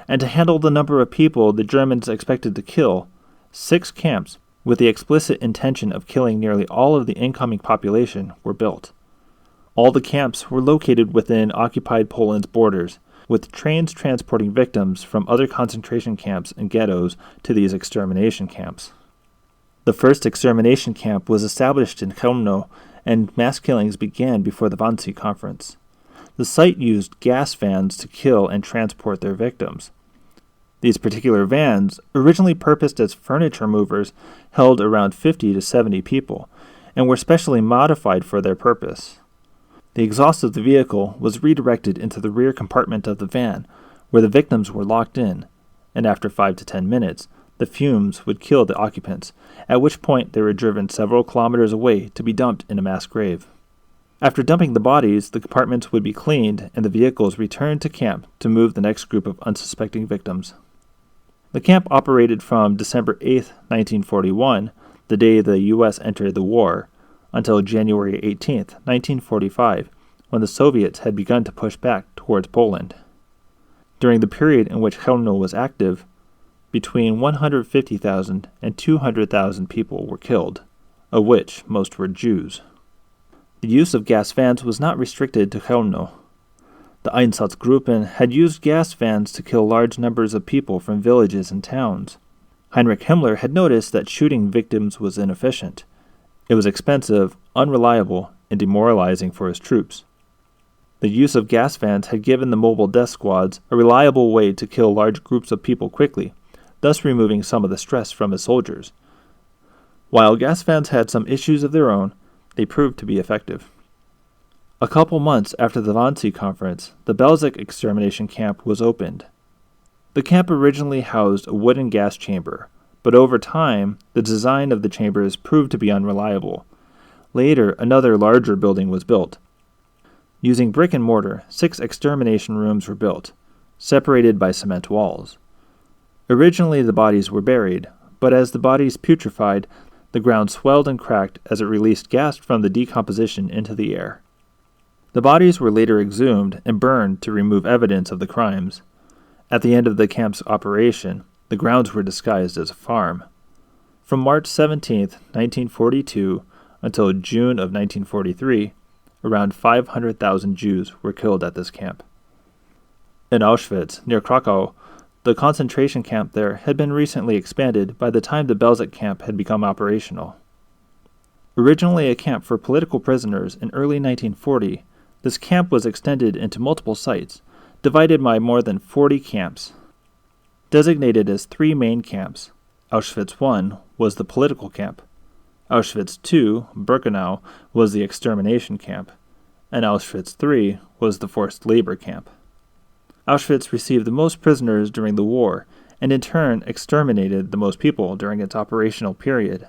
and to handle the number of people the Germans expected to kill, 6 camps, with the explicit intention of killing nearly all of the incoming population, were built. All the camps were located within occupied Poland's borders, with trains transporting victims from other concentration camps and ghettos to these extermination camps. The first extermination camp was established in Chełmno, and mass killings began before the Wannsee Conference. The site used gas vans to kill and transport their victims. These particular vans, originally purposed as furniture movers, held around 50 to 70 people, and were specially modified for their purpose. The exhaust of the vehicle was redirected into the rear compartment of the van, where the victims were locked in, and after 5 to 10 minutes, the fumes would kill the occupants, at which point they were driven several kilometers away to be dumped in a mass grave. After dumping the bodies, the compartments would be cleaned and the vehicles returned to camp to move the next group of unsuspecting victims. The camp operated from December 8, 1941, the day the U.S. entered the war, until January 18, 1945, when the Soviets had begun to push back towards Poland. During the period in which Chełmno was active, between 150,000 and 200,000 people were killed, of which most were Jews. The use of gas vans was not restricted to Chełmno. The Einsatzgruppen had used gas vans to kill large numbers of people from villages and towns. Heinrich Himmler had noticed that shooting victims was inefficient. It was expensive, unreliable, and demoralizing for his troops. The use of gas vans had given the mobile death squads a reliable way to kill large groups of people quickly, thus removing some of the stress from his soldiers. While gas vans had some issues of their own, they proved to be effective. A couple months after the Wannsee Conference, the Belzec extermination camp was opened. The camp originally housed a wooden gas chamber, but over time, the design of the chambers proved to be unreliable. Later, another larger building was built. Using brick and mortar, 6 extermination rooms were built, separated by cement walls. Originally, the bodies were buried, but as the bodies putrefied, the ground swelled and cracked as it released gas from the decomposition into the air. The bodies were later exhumed and burned to remove evidence of the crimes. At the end of the camp's operation, the grounds were disguised as a farm. From March 17, 1942, until June of 1943, around 500,000 Jews were killed at this camp. In Auschwitz, near Krakow, the concentration camp there had been recently expanded by the time the Belzec camp had become operational. Originally a camp for political prisoners in early 1940, this camp was extended into multiple sites, divided by more than 40 camps. Designated as 3 main camps, Auschwitz I was the political camp, Auschwitz II, Birkenau, was the extermination camp, and Auschwitz III was the forced labor camp. Auschwitz received the most prisoners during the war, and in turn exterminated the most people during its operational period.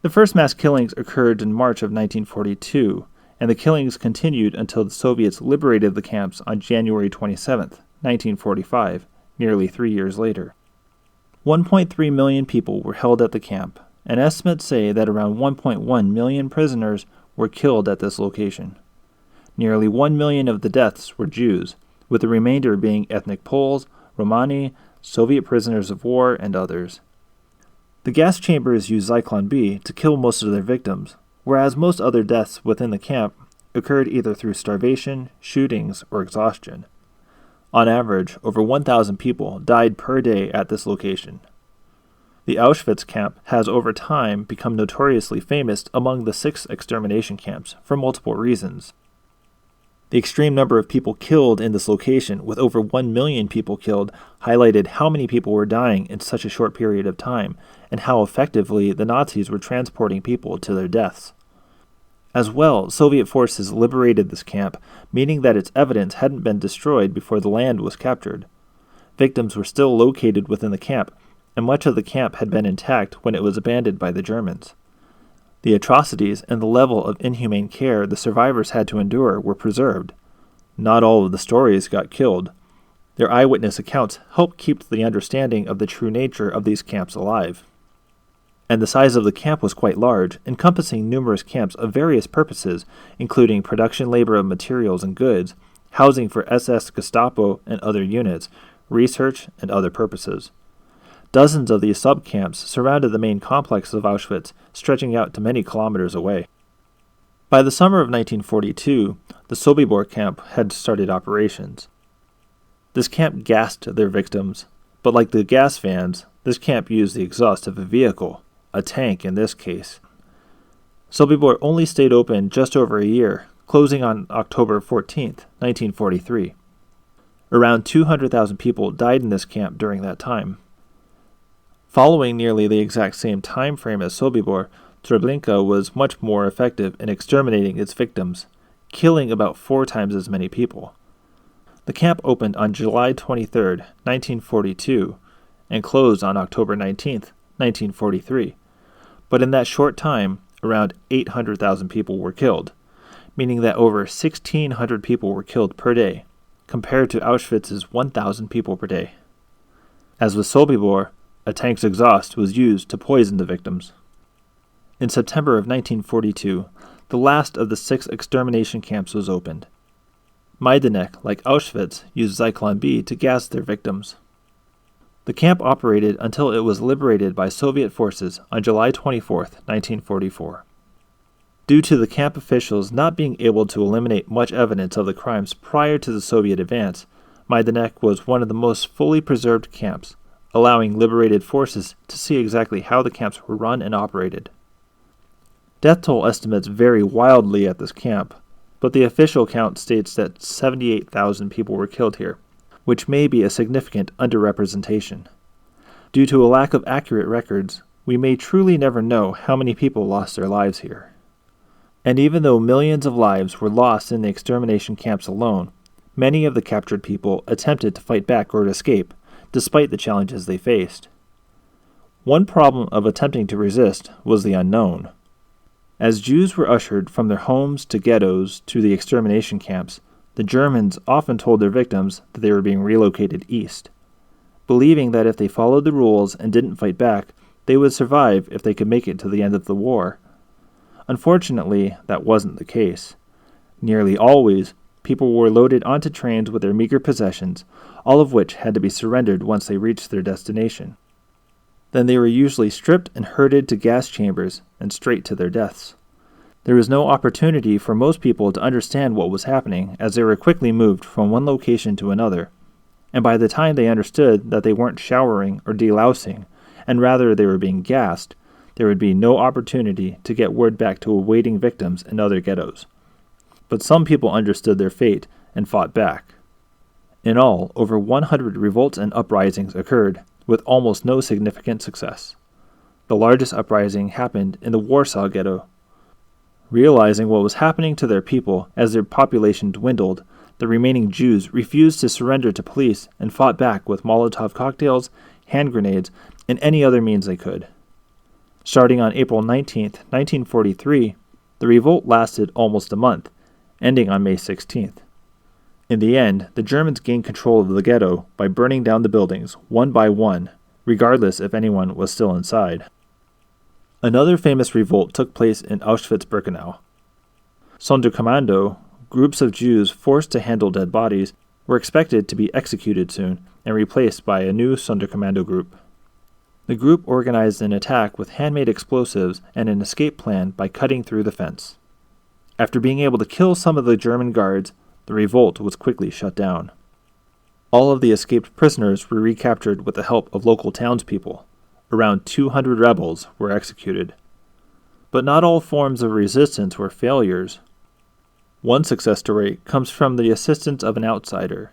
The first mass killings occurred in March of 1942, and the killings continued until the Soviets liberated the camps on January 27, 1945, nearly 3 years later. 1.3 million people were held at the camp, and estimates say that around 1.1 million prisoners were killed at this location. Nearly 1 million of the deaths were Jews, with the remainder being ethnic Poles, Romani, Soviet prisoners of war, and others. The gas chambers used Zyklon B to kill most of their victims, whereas most other deaths within the camp occurred either through starvation, shootings, or exhaustion. On average, over 1,000 people died per day at this location. The Auschwitz camp has over time become notoriously famous among the 6 extermination camps for multiple reasons. The extreme number of people killed in this location, with over 1 million people killed, highlighted how many people were dying in such a short period of time, and how effectively the Nazis were transporting people to their deaths. As well, Soviet forces liberated this camp, meaning that its evidence hadn't been destroyed before the land was captured. Victims were still located within the camp, and much of the camp had been intact when it was abandoned by the Germans. The atrocities and the level of inhumane care the survivors had to endure were preserved. Not all of the stories got killed. Their eyewitness accounts helped keep the understanding of the true nature of these camps alive. And the size of the camp was quite large, encompassing numerous camps of various purposes, including production labor of materials and goods, housing for SS Gestapo and other units, research, and other purposes. Dozens of these sub-camps surrounded the main complex of Auschwitz, stretching out to many kilometers away. By the summer of 1942, the Sobibor camp had started operations. This camp gassed their victims, but like the gas vans, this camp used the exhaust of a vehicle, a tank in this case. Sobibor only stayed open just over a year, closing on October 14, 1943. Around 200,000 people died in this camp during that time. Following nearly the exact same time frame as Sobibor, Treblinka was much more effective in exterminating its victims, killing about 4 times as many people. The camp opened on July 23, 1942, and closed on October 19, 1943. But in that short time, around 800,000 people were killed, meaning that over 1,600 people were killed per day, compared to Auschwitz's 1,000 people per day. As with Sobibor, a tank's exhaust was used to poison the victims. In September of 1942, the last of the 6 extermination camps was opened. Majdanek, like Auschwitz, used Zyklon B to gas their victims. The camp operated until it was liberated by Soviet forces on July 24, 1944. Due to the camp officials not being able to eliminate much evidence of the crimes prior to the Soviet advance, Majdanek was one of the most fully preserved camps, allowing liberated forces to see exactly how the camps were run and operated. Death toll estimates vary wildly at this camp, but the official count states that 78,000 people were killed here, which may be a significant underrepresentation. Due to a lack of accurate records, we may truly never know how many people lost their lives here. And even though millions of lives were lost in the extermination camps alone, many of the captured people attempted to fight back or escape, despite the challenges they faced. One problem of attempting to resist was the unknown. As Jews were ushered from their homes to ghettos to the extermination camps, the Germans often told their victims that they were being relocated east, believing that if they followed the rules and didn't fight back, they would survive if they could make it to the end of the war. Unfortunately, that wasn't the case. Nearly always, people were loaded onto trains with their meager possessions, all of which had to be surrendered once they reached their destination. Then they were usually stripped and herded to gas chambers and straight to their deaths. There was no opportunity for most people to understand what was happening, as they were quickly moved from one location to another, and by the time they understood that they weren't showering or delousing, and rather they were being gassed, there would be no opportunity to get word back to awaiting victims in other ghettos. But some people understood their fate and fought back. In all, over 100 revolts and uprisings occurred, with almost no significant success. The largest uprising happened in the Warsaw Ghetto. Realizing what was happening to their people as their population dwindled, the remaining Jews refused to surrender to police and fought back with Molotov cocktails, hand grenades, and any other means they could. Starting on April 19, 1943, the revolt lasted almost a month, ending on May 16th. In the end, the Germans gained control of the ghetto by burning down the buildings one by one, regardless if anyone was still inside. Another famous revolt took place in Auschwitz-Birkenau. Sonderkommando, groups of Jews forced to handle dead bodies, were expected to be executed soon and replaced by a new Sonderkommando group. The group organized an attack with handmade explosives and an escape plan by cutting through the fence. After being able to kill some of the German guards, the revolt was quickly shut down. All of the escaped prisoners were recaptured with the help of local townspeople. Around 200 rebels were executed. But not all forms of resistance were failures. One success story comes from the assistance of an outsider.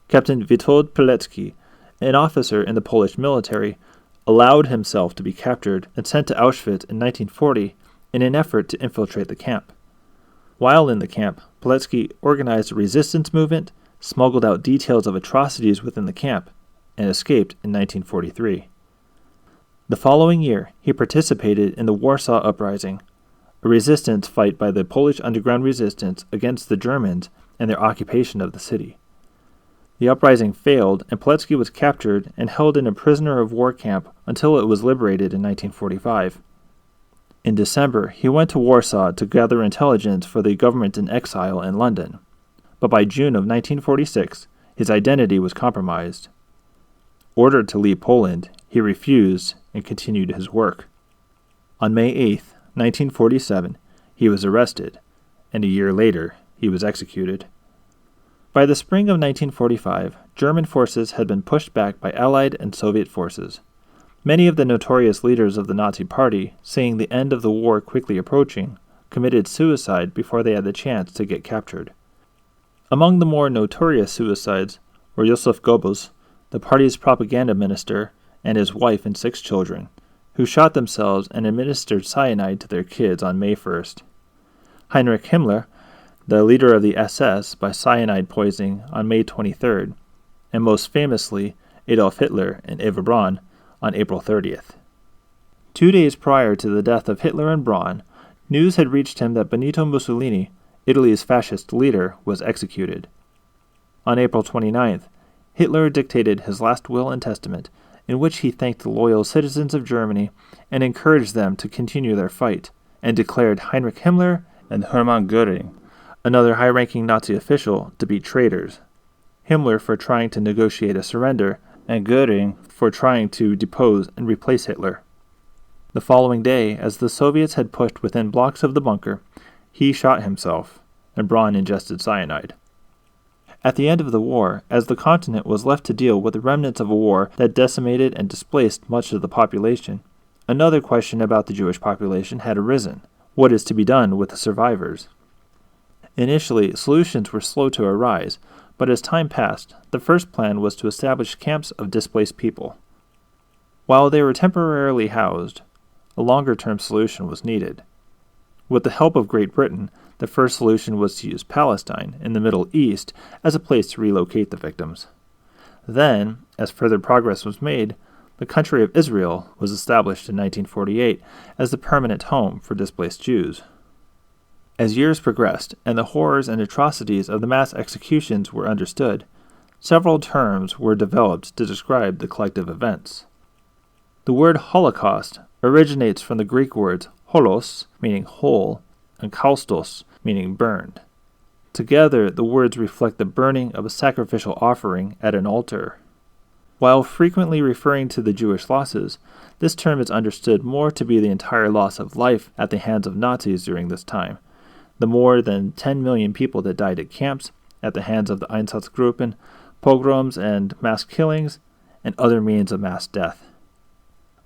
Captain Witold Pilecki, an officer in the Polish military, allowed himself to be captured and sent to Auschwitz in 1940 in an effort to infiltrate the camp. While in the camp, Pilecki organized a resistance movement, smuggled out details of atrocities within the camp, and escaped in 1943. The following year, he participated in the Warsaw Uprising, a resistance fight by the Polish underground resistance against the Germans and their occupation of the city. The uprising failed, and Pilecki was captured and held in a prisoner of war camp until it was liberated in 1945. In December, he went to Warsaw to gather intelligence for the government in exile in London. But by June of 1946, his identity was compromised. Ordered to leave Poland, he refused and continued his work. On May 8, 1947, he was arrested, and a year later, he was executed. By the spring of 1945, German forces had been pushed back by Allied and Soviet forces. Many of the notorious leaders of the Nazi Party, seeing the end of the war quickly approaching, committed suicide before they had the chance to get captured. Among the more notorious suicides were Josef Goebbels, the party's propaganda minister, and his wife and 6 children, who shot themselves and administered cyanide to their kids on May 1st. Heinrich Himmler, the leader of the SS, by cyanide poisoning on May 23rd, and most famously Adolf Hitler and Eva Braun on April 30th. 2 days prior to the death of Hitler and Braun, news had reached him that Benito Mussolini, Italy's fascist leader, was executed. On April 29th, Hitler dictated his last will and testament, in which he thanked the loyal citizens of Germany and encouraged them to continue their fight, and declared Heinrich Himmler and Hermann Göring, another high-ranking Nazi official, to be traitors. Himmler for trying to negotiate a surrender, and Göring for trying to depose and replace Hitler. The following day, as the Soviets had pushed within blocks of the bunker, he shot himself, and Braun ingested cyanide. At the end of the war, as the continent was left to deal with the remnants of a war that decimated and displaced much of the population, another question about the Jewish population had arisen. What is to be done with the survivors? Initially, solutions were slow to arise, but as time passed, the first plan was to establish camps of displaced people. While they were temporarily housed, a longer-term solution was needed. With the help of Great Britain, the first solution was to use Palestine in the Middle East as a place to relocate the victims. Then, as further progress was made, the country of Israel was established in 1948 as the permanent home for displaced Jews. As years progressed and the horrors and atrocities of the mass executions were understood, several terms were developed to describe the collective events. The word Holocaust originates from the Greek words holos, meaning whole, and kaustos, meaning burned. Together, the words reflect the burning of a sacrificial offering at an altar. While frequently referring to the Jewish losses, this term is understood more to be the entire loss of life at the hands of Nazis during this time, the more than 10 million people that died at camps, at the hands of the Einsatzgruppen, pogroms and mass killings, and other means of mass death.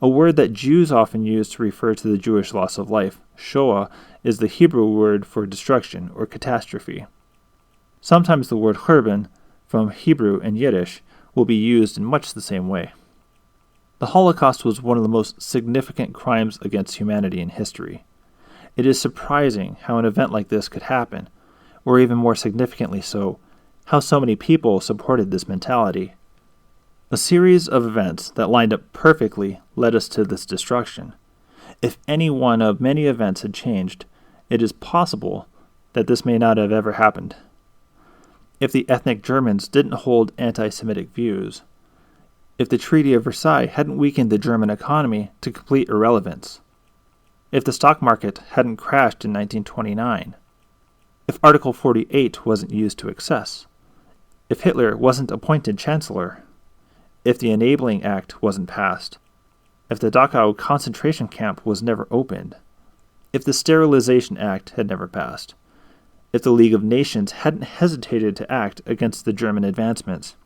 A word that Jews often use to refer to the Jewish loss of life, Shoah, is the Hebrew word for destruction or catastrophe. Sometimes the word Churban, from Hebrew and Yiddish, will be used in much the same way. The Holocaust was one of the most significant crimes against humanity in history. It is surprising how an event like this could happen, or even more significantly so, how so many people supported this mentality. A series of events that lined up perfectly led us to this destruction. If any one of many events had changed, it is possible that this may not have ever happened. If the ethnic Germans didn't hold anti-Semitic views, if the Treaty of Versailles hadn't weakened the German economy to complete irrelevance, if the stock market hadn't crashed in 1929, if Article 48 wasn't used to excess, if Hitler wasn't appointed Chancellor, if the Enabling Act wasn't passed, if the Dachau concentration camp was never opened, if the Sterilization Act had never passed, if the League of Nations hadn't hesitated to act against the German advancements,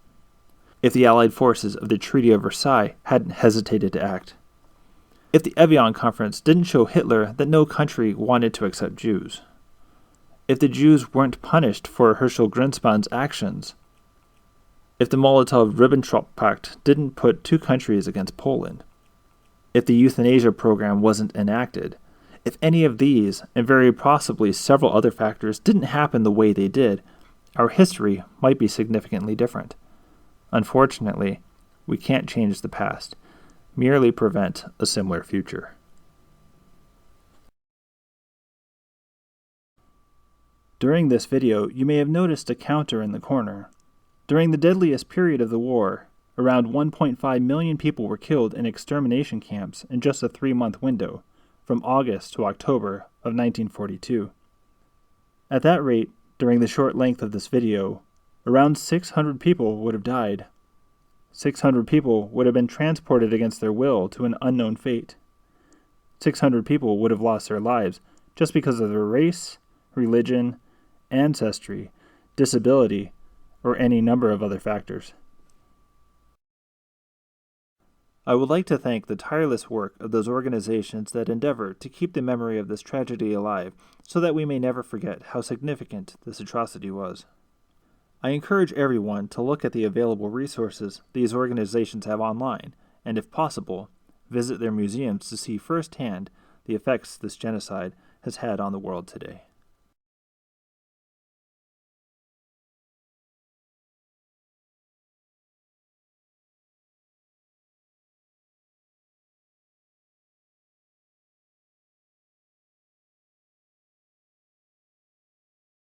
if the Allied forces of the Treaty of Versailles hadn't hesitated to act, if the Evian Conference didn't show Hitler that no country wanted to accept Jews, if the Jews weren't punished for Herschel Grynspann's actions, if the Molotov-Ribbentrop Pact didn't put two countries against Poland, if the euthanasia program wasn't enacted, if any of these, and very possibly several other factors, didn't happen the way they did, our history might be significantly different. Unfortunately, we can't change the past, merely prevent a similar future. During this video, you may have noticed a counter in the corner. During the deadliest period of the war, around 1.5 million people were killed in extermination camps in just a 3-month window, from August to October of 1942. At that rate, during the short length of this video, around 600 people would have died. 600 people would have been transported against their will to an unknown fate. 600 people would have lost their lives just because of their race, religion, ancestry, disability, or any number of other factors. I would like to thank the tireless work of those organizations that endeavor to keep the memory of this tragedy alive so that we may never forget how significant this atrocity was. I encourage everyone to look at the available resources these organizations have online, and if possible, visit their museums to see firsthand the effects this genocide has had on the world today.